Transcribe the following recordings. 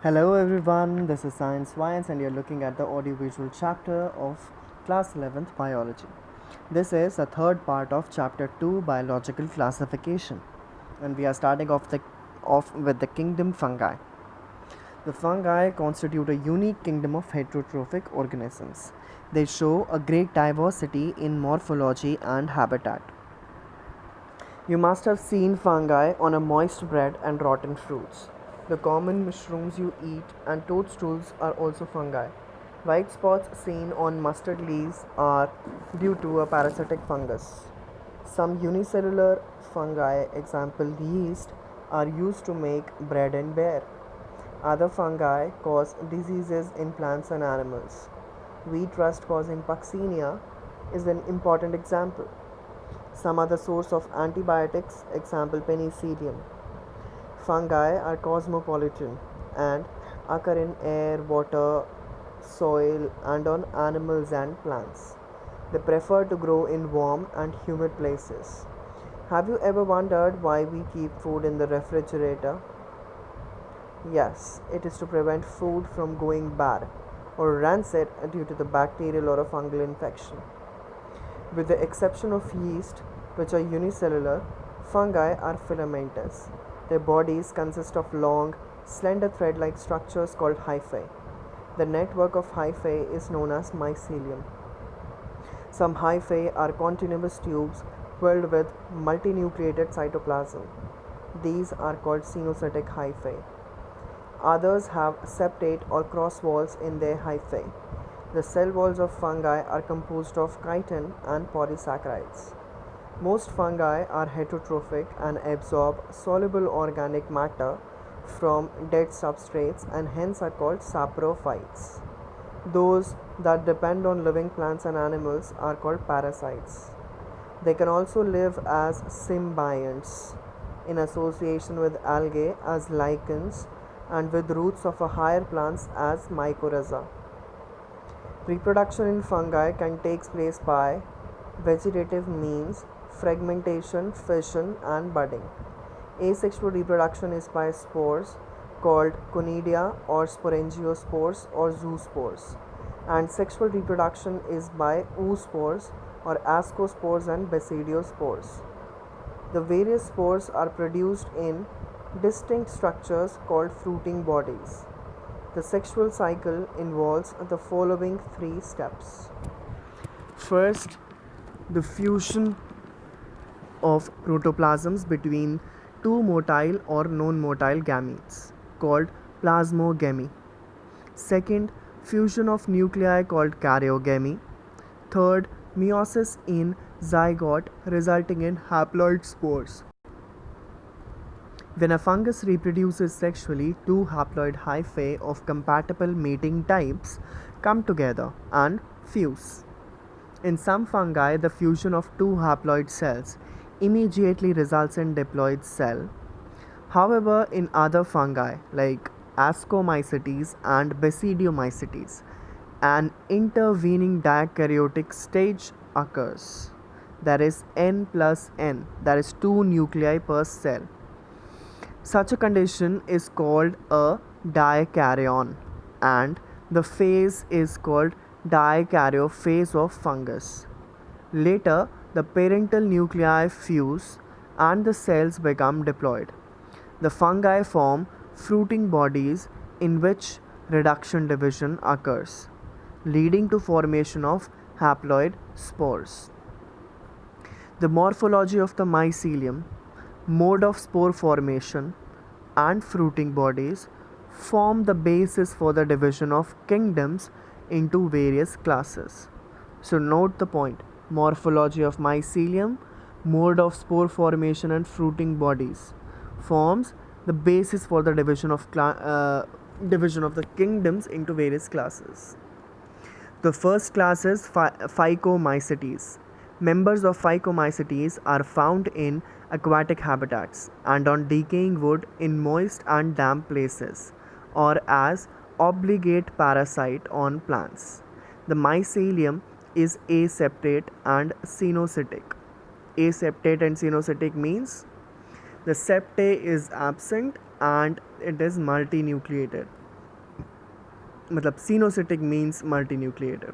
Hello everyone, this is Science Vines and you're looking at the audiovisual chapter of class 11th biology. This is the third part of chapter 2 biological classification and we are starting off with the kingdom fungi. The fungi constitute a unique kingdom of heterotrophic organisms. They show a great diversity in morphology and habitat. You must have seen fungi on a moist bread and rotten fruits. The common mushrooms you eat and toadstools are also fungi. White spots seen on mustard leaves are due to a parasitic fungus. Some unicellular fungi, example yeast, are used to make bread and beer. Other fungi cause diseases in plants and animals. Wheat rust causing Puccinia is an important example. Some other source of antibiotics, example penicillium. Fungi are cosmopolitan and occur in air, water, soil, and on animals and plants. They prefer to grow in warm and humid places. Have you ever wondered why we keep food in the refrigerator? Yes, it is to prevent food from going bad or rancid due to the bacterial or a fungal infection. With the exception of yeast, which are unicellular, fungi are filamentous. Their bodies consist of long, slender thread like structures called hyphae. The network of hyphae is known as mycelium. Some hyphae are continuous tubes filled with multinucleated cytoplasm. These are called cenocytic hyphae. Others have septate or cross walls in their hyphae. The cell walls of fungi are composed of chitin and polysaccharides. Most fungi are heterotrophic and absorb soluble organic matter from dead substrates and hence are called saprophytes. Those that depend on living plants and animals are called parasites. They can also live as symbionts in association with algae as lichens and with roots of a higher plants as mycorrhiza. Reproduction in fungi can take place by vegetative means, fragmentation, fission, and budding. Asexual reproduction is by spores called conidia or sporangiospores or zoospores, and sexual reproduction is by oospores or ascospores and basidiospores. The various spores are produced in distinct structures called fruiting bodies. The sexual cycle involves the following three steps. First, the fusion of protoplasms between two motile or non-motile gametes called plasmogamy. Second, fusion of nuclei called karyogamy. Third, meiosis in zygote resulting in haploid spores. When a fungus reproduces sexually, two haploid hyphae of compatible mating types come together and fuse. In some fungi, the fusion of two haploid cells immediately results in diploid cell. However, in other fungi like Ascomycetes and Basidiomycetes, an intervening dikaryotic stage occurs. There is N plus N, that is two nuclei per cell. Such a condition is called a dikaryon, and the phase is called dikaryophase of fungus. Later, the parental nuclei fuse and the cells become diploid. The fungi form fruiting bodies in which reduction division occurs, leading to formation of haploid spores. The morphology of the mycelium, mode of spore formation, and fruiting bodies form the basis for the division of kingdoms into various classes. So, note the point: morphology of mycelium, mode of spore formation, and fruiting bodies forms the basis for the division of the kingdoms into various classes. The first class is Phycomycetes. Members of Phycomycetes are found in aquatic habitats and on decaying wood in moist and damp places, or as obligate parasite on plants. The mycelium is aseptate and cenocytic. Aseptate and cenocytic means the septate is absent and it is multinucleated. मतलब coenocytic means multinucleated.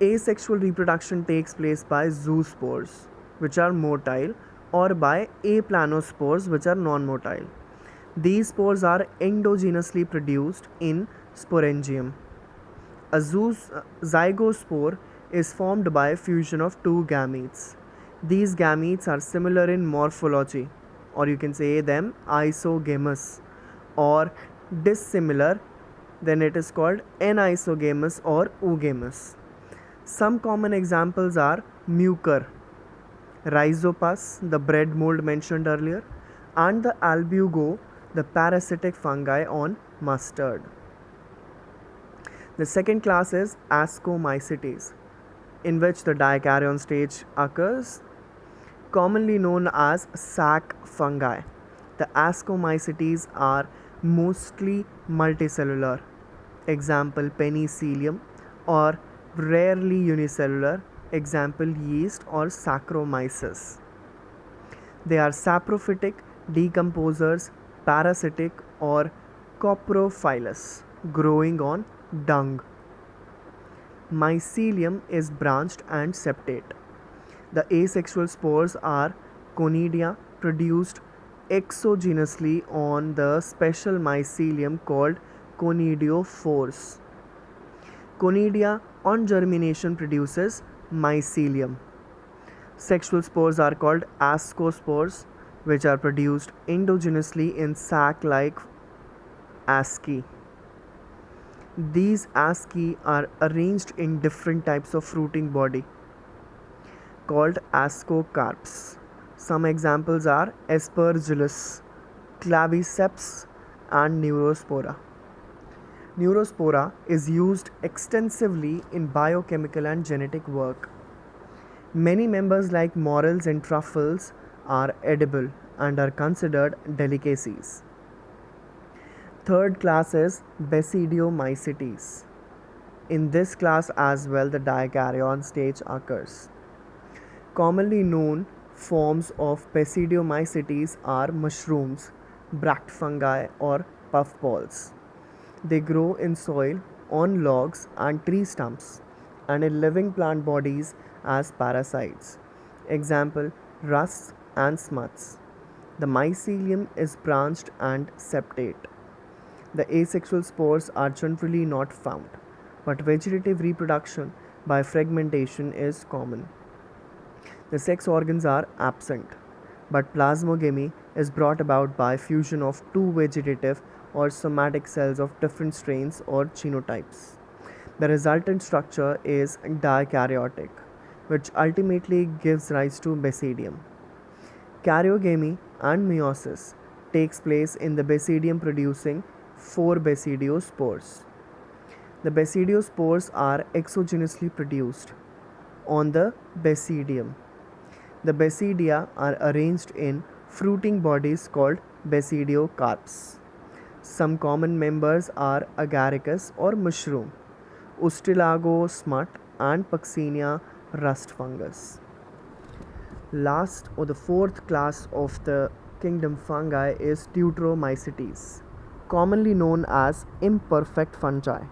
Asexual reproduction takes place by zoospores, which are motile, or by aplanospores, which are non-motile. These spores are endogenously produced in sporangium. A zygospore is formed by fusion of two gametes. These gametes are similar in morphology, or you can say them isogamous, or dissimilar, then it is called anisogamous or oogamous. Some common examples are mucor, rhizopus, the bread mold mentioned earlier, and the albugo, the parasitic fungi on mustard. The second class is Ascomycetes, in which the dikaryon stage occurs, commonly known as sac fungi. The Ascomycetes are mostly multicellular, example penicillium, or rarely unicellular, example yeast or Saccharomyces. They are saprophytic, decomposers, parasitic, or coprophilous, growing on dung. Mycelium is branched and septate. The asexual spores are conidia, produced exogenously on the special mycelium called conidiophores. Conidia on germination produces mycelium. Sexual spores are called ascospores, which are produced endogenously in sac-like asci. These asci are arranged in different types of fruiting body called ascocarps. Some examples are Aspergillus, Claviceps, and Neurospora. Neurospora is used extensively in biochemical and genetic work. Many members like morels and truffles are edible and are considered delicacies. Third class is Basidiomycetes. In this class as well, the dikaryon stage occurs. Commonly known forms of Basidiomycetes are mushrooms, bract fungi, or puffballs. They grow in soil, on logs and tree stumps, and in living plant bodies as parasites. Example, rusts and smuts. The mycelium is branched and septate. The asexual spores are generally not found, but vegetative reproduction by fragmentation is common. The sex organs are absent, but plasmogamy is brought about by fusion of two vegetative or somatic cells of different strains or genotypes. The resultant structure is dikaryotic, which ultimately gives rise to basidium. Karyogamy and meiosis takes place in the basidium producing 4 basidiospores. The basidiospores are exogenously produced on the basidium. The basidia are arranged in fruiting bodies called basidiocarps. Some common members are agaricus or mushroom, Ustilago smut, and Puccinia rust fungus. Last or the fourth class of the kingdom fungi is Deuteromycetes, commonly known as imperfect fungi.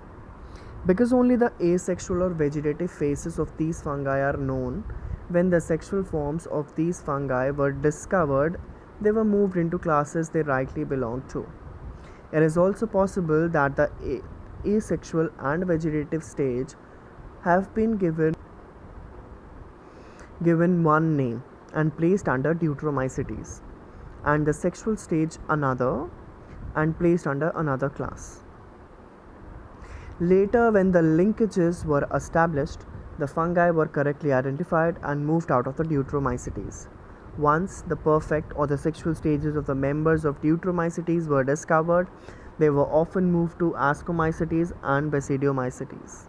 Because only the asexual or vegetative phases of these fungi are known, when the sexual forms of these fungi were discovered, they were moved into classes they rightly belonged to. It is also possible that the asexual and vegetative stage have been given one name and placed under Deuteromycetes, and the sexual stage another and placed under another class. Later, when the linkages were established, the fungi were correctly identified and moved out of the Deuteromycetes. Once the perfect or the sexual stages of the members of Deuteromycetes were discovered, they were often moved to Ascomycetes and Basidiomycetes.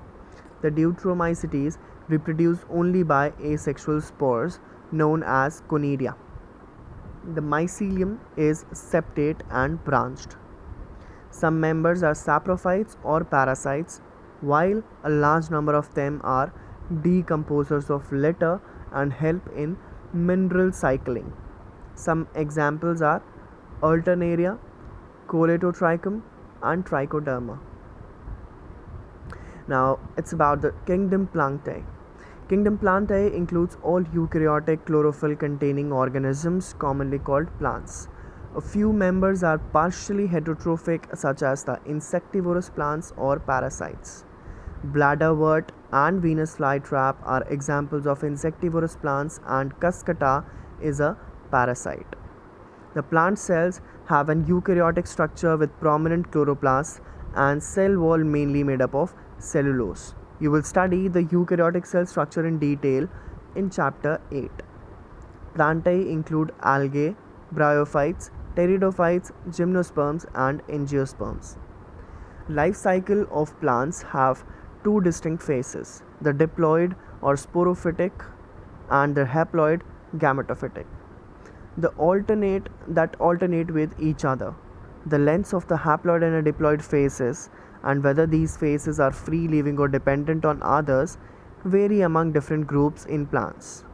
The Deuteromycetes reproduce only by asexual spores known as conidia. The mycelium is septate and branched. Some members are saprophytes or parasites, while a large number of them are decomposers of litter and help in mineral cycling. Some examples are Alternaria, Coletotrichum, and Trichoderma. Now it's about the kingdom Plantae. Kingdom Plantae includes all eukaryotic chlorophyll containing organisms commonly called plants. A few members are partially heterotrophic, such as the insectivorous plants or parasites. Bladderwort and Venus flytrap are examples of insectivorous plants, and Cuscuta is a parasite. The plant cells have an eukaryotic structure with prominent chloroplasts and cell wall mainly made up of cellulose. You will study the eukaryotic cell structure in detail in chapter 8. Plantae include algae, bryophytes, pteridophytes, gymnosperms, and angiosperms. Life cycle of plants have two distinct phases: the diploid or sporophytic and the haploid gametophytic. Alternate with each other. The lengths of the haploid and diploid phases and whether these phases are free living or dependent on others vary among different groups in plants.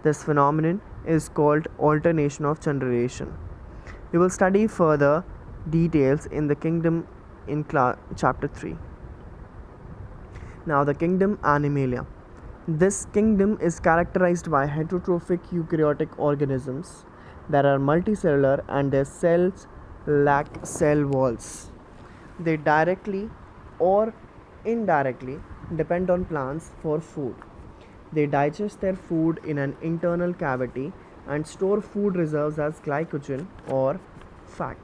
This phenomenon is called alternation of generation. We will study further details in the kingdom in chapter 3. Now, the kingdom Animalia. This kingdom is characterized by heterotrophic eukaryotic organisms that are multicellular and their cells lack cell walls. They directly or indirectly depend on plants for food. They digest their food in an internal cavity and store food reserves as glycogen or fat.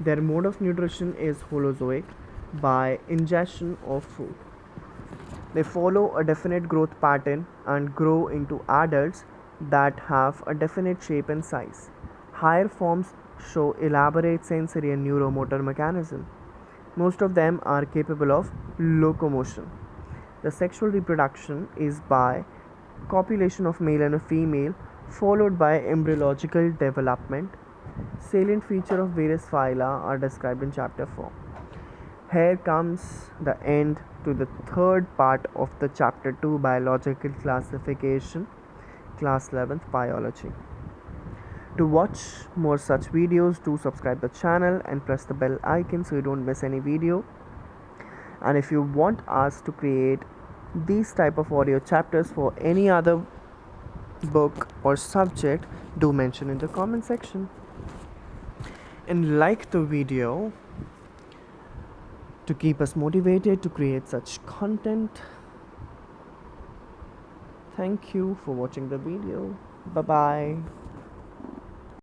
Their mode of nutrition is holozoic by ingestion of food. They follow a definite growth pattern and grow into adults that have a definite shape and size. Higher forms show elaborate sensory and neuromotor mechanism. Most of them are capable of locomotion. The sexual reproduction is by copulation of male and a female, followed by embryological development. Salient features of various phyla are described in chapter 4. Here comes the end to the third part of the chapter 2 biological classification, class 11th biology. To watch more such videos, do subscribe the channel and press the bell icon so you don't miss any video. And if you want us to create these type of audio chapters for any other book or subject, do mention in the comment section. And like the video to keep us motivated to create such content. Thank you for watching the video. Bye bye.